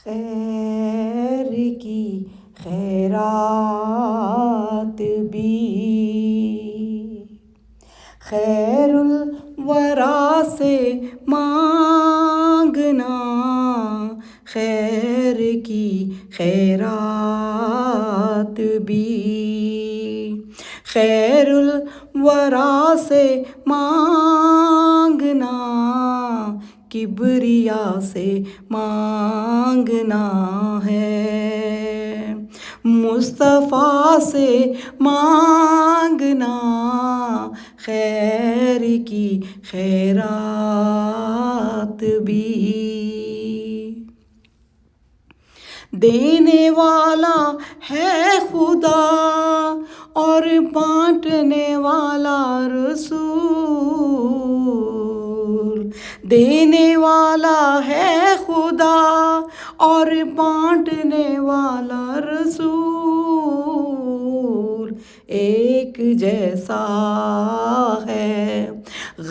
خیر کی خیرات بھی خیر الورا سے مانگنا، خیر کی خیرات بھی خیر الورا سے مانگنا، کبریا سے مانگنا ہے، مصطفیٰ سے مانگنا، خیر کی خیرات بھی دینے والا ہے خدا اور بانٹنے والا رسول، دینے والا ہے خدا اور بانٹنے والا رسول، ایک جیسا ہے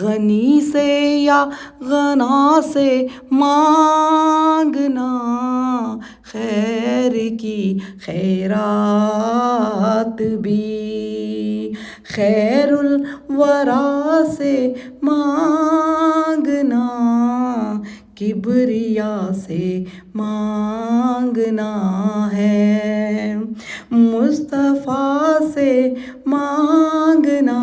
غنی سے یا غنا سے مانگنا، خیر کی خیرات بھی خیر الورا سے مانگنا، کبریا سے مانگنا ہے، مصطفیٰ سے مانگنا،